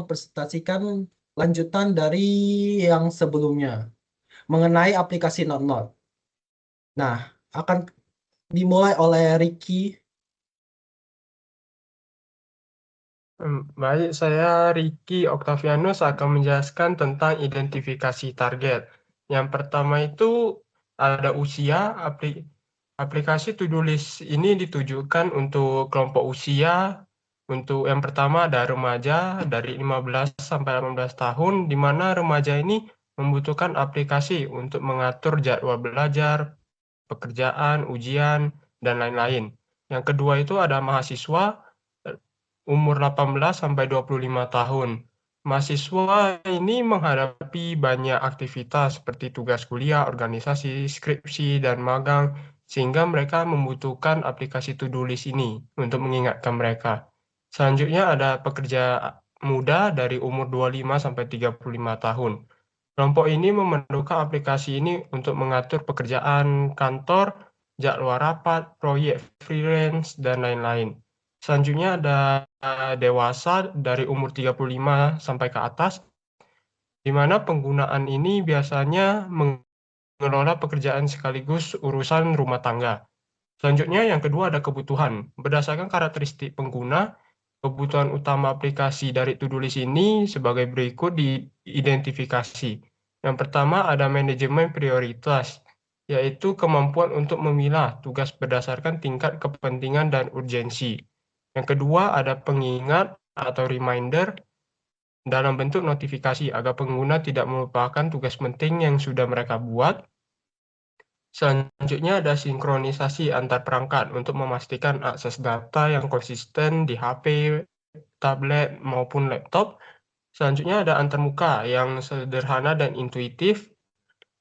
mempresentasikan lanjutan dari yang sebelumnya mengenai aplikasi Not. Nah, akan dimulai oleh Ricky. Baik, saya Ricky Octavianus akan menjelaskan tentang identifikasi target. Yang pertama itu ada usia. Aplikasi to-do list ini ditujukan untuk kelompok usia. Untuk yang pertama ada remaja dari 15 sampai 18 tahun, di mana remaja ini membutuhkan aplikasi untuk mengatur jadwal belajar, pekerjaan, ujian, dan lain-lain. Yang kedua itu ada mahasiswa umur 18 sampai 25 tahun. Mahasiswa ini menghadapi banyak aktivitas seperti tugas kuliah, organisasi, skripsi, dan magang, sehingga mereka membutuhkan aplikasi to-do list ini untuk mengingatkan mereka. Selanjutnya ada pekerja muda dari umur 25 sampai 35 tahun. Kelompok ini memerlukan aplikasi ini untuk mengatur pekerjaan kantor, jadwal rapat, proyek freelance, dan lain-lain. Selanjutnya ada dewasa dari umur 35 sampai ke atas, di mana penggunaan ini biasanya mengelola pekerjaan sekaligus urusan rumah tangga. Selanjutnya yang kedua ada kebutuhan. Berdasarkan karakteristik pengguna, kebutuhan utama aplikasi dari to-do list ini sebagai berikut diidentifikasi. Yang pertama ada manajemen prioritas, yaitu kemampuan untuk memilah tugas berdasarkan tingkat kepentingan dan urgensi. Yang kedua ada pengingat atau reminder dalam bentuk notifikasi agar pengguna tidak melupakan tugas penting yang sudah mereka buat. Selanjutnya ada sinkronisasi antar perangkat untuk memastikan akses data yang konsisten di HP, tablet, maupun laptop. Selanjutnya ada antarmuka yang sederhana dan intuitif,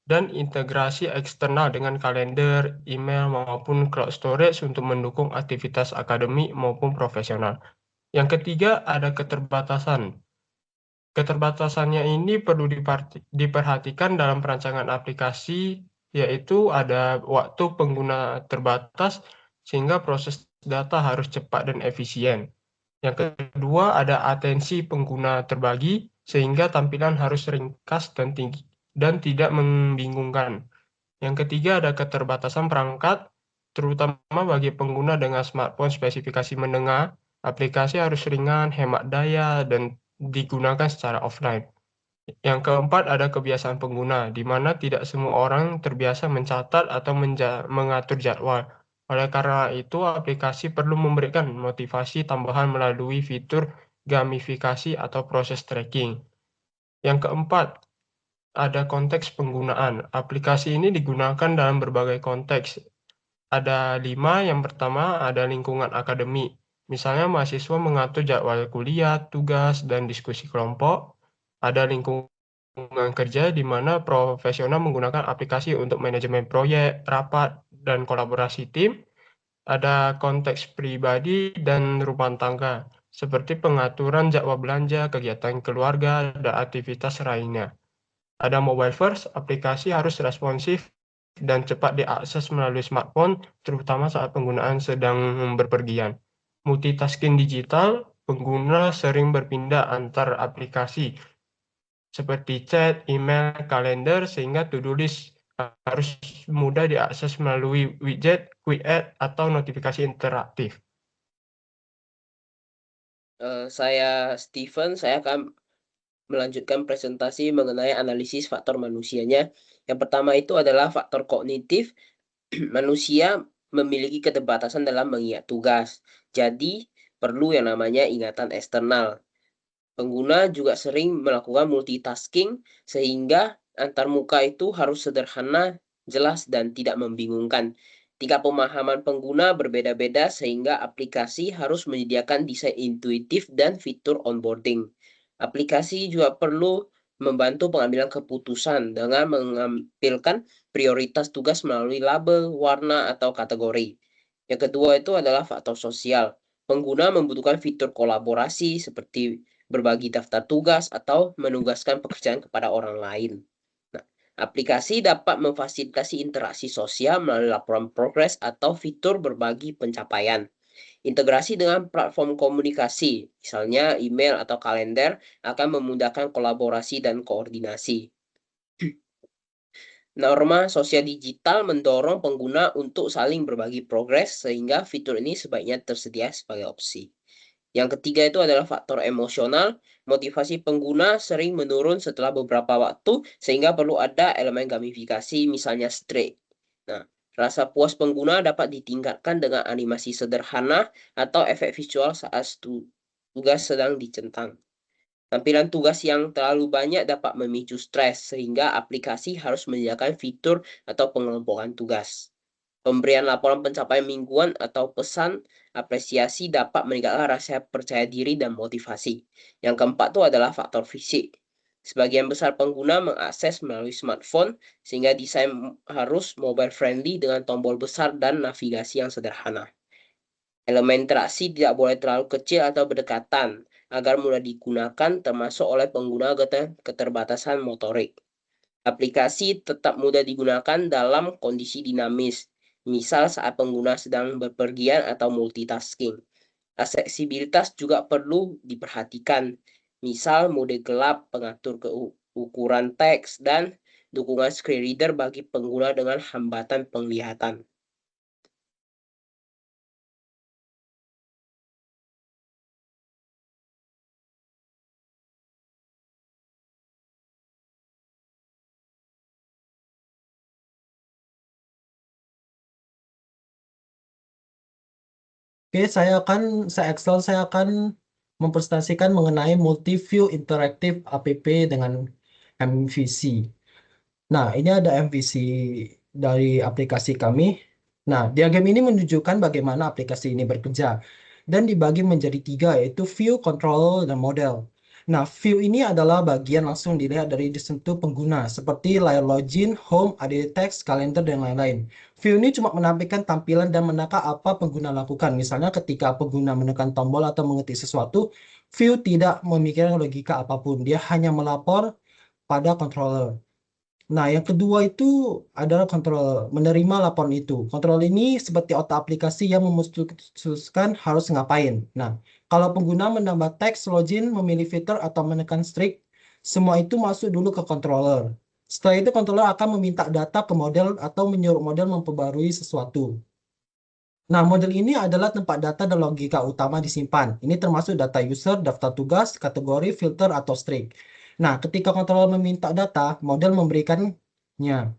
dan integrasi eksternal dengan kalender, email, maupun cloud storage untuk mendukung aktivitas akademik maupun profesional. Yang ketiga ada keterbatasan. Keterbatasannya ini perlu diperhatikan dalam perancangan aplikasi, yaitu ada waktu pengguna terbatas sehingga proses data harus cepat dan efisien. Yang kedua ada atensi pengguna terbagi sehingga tampilan harus ringkas dan tinggi dan tidak membingungkan. Yang ketiga ada keterbatasan perangkat, terutama bagi pengguna dengan smartphone spesifikasi menengah. Aplikasi harus ringan, hemat daya, dan digunakan secara offline. Yang keempat ada kebiasaan pengguna, di mana tidak semua orang terbiasa mencatat atau mengatur jadwal. Oleh karena itu, aplikasi perlu memberikan motivasi tambahan melalui fitur gamifikasi atau proses tracking. Yang keempat, ada konteks penggunaan. Aplikasi ini digunakan dalam berbagai konteks. Ada 5, yang pertama ada lingkungan akademik. Misalnya mahasiswa mengatur jadwal kuliah, tugas, dan diskusi kelompok. Ada lingkungan kerja di mana profesional menggunakan aplikasi untuk manajemen proyek, rapat, dan kolaborasi tim. Ada konteks pribadi dan rumah tangga, seperti pengaturan jadwal belanja, kegiatan keluarga, dan aktivitas lainnya. Ada mobile first, aplikasi harus responsif dan cepat diakses melalui smartphone, terutama saat penggunaan sedang berpergian. Multitasking digital, pengguna sering berpindah antar aplikasi seperti chat, email, kalender, sehingga to-do list harus mudah diakses melalui widget, quick add, atau notifikasi interaktif. Saya Steven, saya akan melanjutkan presentasi mengenai analisis faktor manusianya. Yang pertama itu adalah faktor kognitif. Manusia memiliki keterbatasan dalam mengingat tugas. Jadi, perlu yang namanya ingatan eksternal. Pengguna juga sering melakukan multitasking sehingga antarmuka itu harus sederhana, jelas, dan tidak membingungkan. Tingkat pemahaman pengguna berbeda-beda sehingga aplikasi harus menyediakan desain intuitif dan fitur onboarding. Aplikasi juga perlu membantu pengambilan keputusan dengan mengampilkan prioritas tugas melalui label, warna, atau kategori. Yang kedua itu adalah faktor sosial. Pengguna membutuhkan fitur kolaborasi seperti berbagi daftar tugas atau menugaskan pekerjaan kepada orang lain. Nah, aplikasi dapat memfasilitasi interaksi sosial melalui laporan progres atau fitur berbagi pencapaian. Integrasi dengan platform komunikasi, misalnya email atau kalender, akan memudahkan kolaborasi dan koordinasi. Norma sosial digital mendorong pengguna untuk saling berbagi progres, sehingga fitur ini sebaiknya tersedia sebagai opsi. Yang ketiga itu adalah faktor emosional. Motivasi pengguna sering menurun setelah beberapa waktu, sehingga perlu ada elemen gamifikasi, misalnya streak. Nah, rasa puas pengguna dapat ditingkatkan dengan animasi sederhana atau efek visual saat tugas sedang dicentang. Tampilan tugas yang terlalu banyak dapat memicu stres, sehingga aplikasi harus menyediakan fitur atau pengelompokan tugas. Pemberian laporan pencapaian mingguan atau pesan apresiasi dapat meningkatkan rasa percaya diri dan motivasi. Yang keempat itu adalah faktor fisik. Sebagian besar pengguna mengakses melalui smartphone, sehingga desain harus mobile friendly dengan tombol besar dan navigasi yang sederhana. Elemen interaksi tidak boleh terlalu kecil atau berdekatan, agar mudah digunakan termasuk oleh pengguna keterbatasan motorik. Aplikasi tetap mudah digunakan dalam kondisi dinamis, misal saat pengguna sedang bepergian atau multitasking. Aksesibilitas juga perlu diperhatikan, misal mode gelap, pengatur ukuran teks, dan dukungan screen reader bagi pengguna dengan hambatan penglihatan. Oke, saya akan mempresentasikan mengenai multi-view interaktif app dengan MVC. Nah, ini ada MVC dari aplikasi kami. Nah, diagram ini menunjukkan bagaimana aplikasi ini bekerja dan dibagi menjadi 3, yaitu view, control, dan model. Nah, view ini adalah bagian langsung dilihat dari disentuh pengguna, seperti layar login, home, edit text, kalender, dan lain-lain. View ini cuma menampilkan tampilan dan menakar apa pengguna lakukan. Misalnya ketika pengguna menekan tombol atau mengetik sesuatu, view tidak memikirkan logika apapun. Dia hanya melapor pada controller. Nah, yang kedua itu adalah kontrol menerima laporan itu. Kontrol ini seperti otak aplikasi yang memutuskan harus ngapain. Nah, kalau pengguna menambah teks, login, memilih fitur, atau menekan strict, semua itu masuk dulu ke controller. Setelah itu, controller akan meminta data ke model atau menyuruh model memperbarui sesuatu. Nah, model ini adalah tempat data dan logika utama disimpan. Ini termasuk data user, daftar tugas, kategori, filter, atau strict. Nah, ketika controller meminta data, model memberikannya.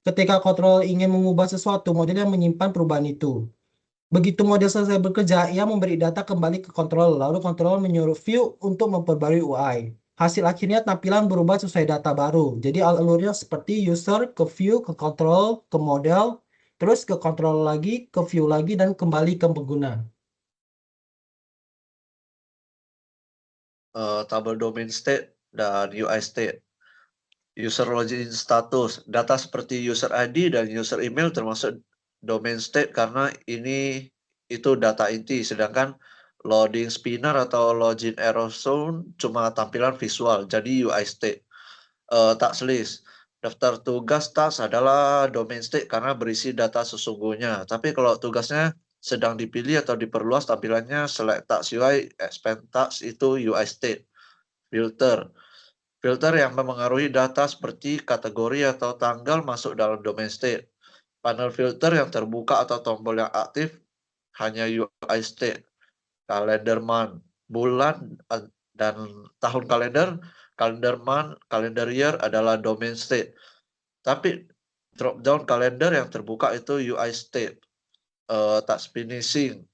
Ketika controller ingin mengubah sesuatu, model yang menyimpan perubahan itu. Begitu model selesai bekerja, ia memberi data kembali ke controller, lalu controller menyuruh view untuk memperbarui UI. Hasil akhirnya tampilan berubah sesuai data baru. Jadi alurnya seperti user ke view, ke control, ke model, terus ke control lagi, ke view lagi, dan kembali ke pengguna. Tabel domain state dan UI state. User login status, data seperti user ID dan user email termasuk domain state karena itu data inti, sedangkan loading spinner atau login error zone cuma tampilan visual, jadi UI state. Task list, daftar tugas task adalah domain state karena berisi data sesungguhnya, tapi kalau tugasnya sedang dipilih atau diperluas tampilannya select task UI, expand task itu UI state. Filter yang memengaruhi data seperti kategori atau tanggal masuk dalam domain state. Panel filter yang terbuka atau tombol yang aktif hanya UI state. Kalender month, bulan dan tahun kalender month, kalender year adalah domain state. Tapi drop down kalender yang terbuka itu UI state. Task finishing,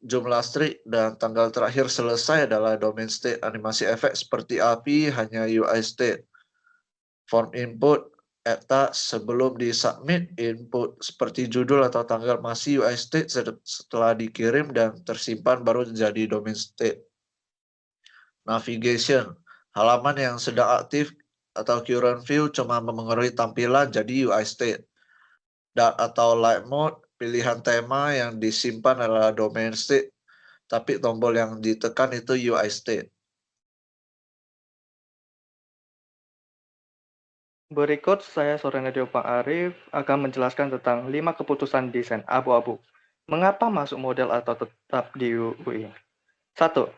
jumlah streak dan tanggal terakhir selesai adalah domain state. Animasi efek seperti api hanya UI state. Form input sebelum disubmit, input seperti judul atau tanggal masih UI state, setelah dikirim dan tersimpan baru jadi domain state. Navigation, halaman yang sedang aktif atau current view cuma memengaruhi tampilan jadi UI state. Atau light mode, pilihan tema yang disimpan adalah domain state, tapi tombol yang ditekan itu UI state. Berikut saya Sorenadio Pak Arif akan menjelaskan tentang 5 keputusan desain abu-abu. Mengapa masuk model atau tetap di UI? 1.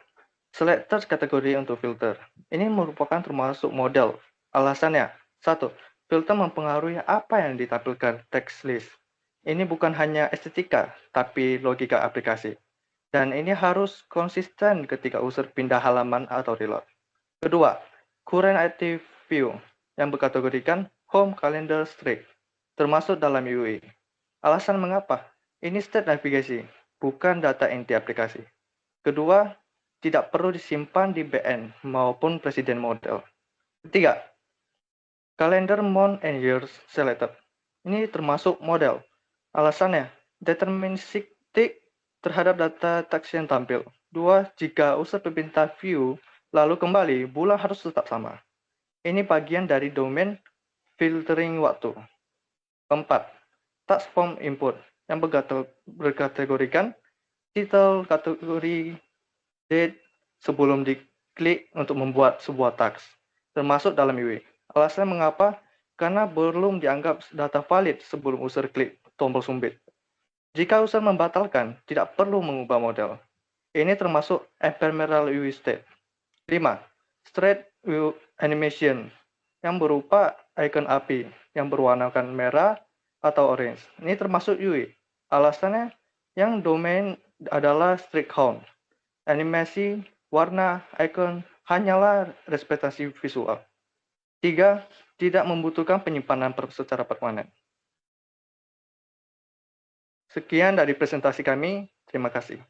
Selectors kategori untuk filter. Ini merupakan termasuk model. Alasannya, 1. Filter mempengaruhi apa yang ditampilkan text list. Ini bukan hanya estetika, tapi logika aplikasi. Dan ini harus konsisten ketika user pindah halaman atau reload. Kedua, current active view yang berkategorikan home calendar streak, termasuk dalam UI. Alasan mengapa? Ini state navigasi, bukan data inti aplikasi. Kedua, tidak perlu disimpan di BN maupun presiden model. Ketiga, calendar month and years selected. Ini termasuk model. Alasannya, deterministic terhadap data teks yang tampil. Dua, jika user berpindah view lalu kembali, bulan harus tetap sama. Ini bagian dari domain filtering waktu. Keempat, task form input yang berkategorikan title kategori date sebelum diklik untuk membuat sebuah task, termasuk dalam UI. Alasan mengapa? Karena belum dianggap data valid sebelum user klik tombol sumbit. Jika user membatalkan, tidak perlu mengubah model. Ini termasuk ephemeral UI state. 5. Straight view animation yang berupa icon API yang berwarnakan merah atau orange. Ini termasuk UI. Alasannya yang domain adalah strict count. Animasi, warna, icon hanyalah representasi visual. 3. Tidak membutuhkan penyimpanan secara permanen. Sekian dari presentasi kami. Terima kasih.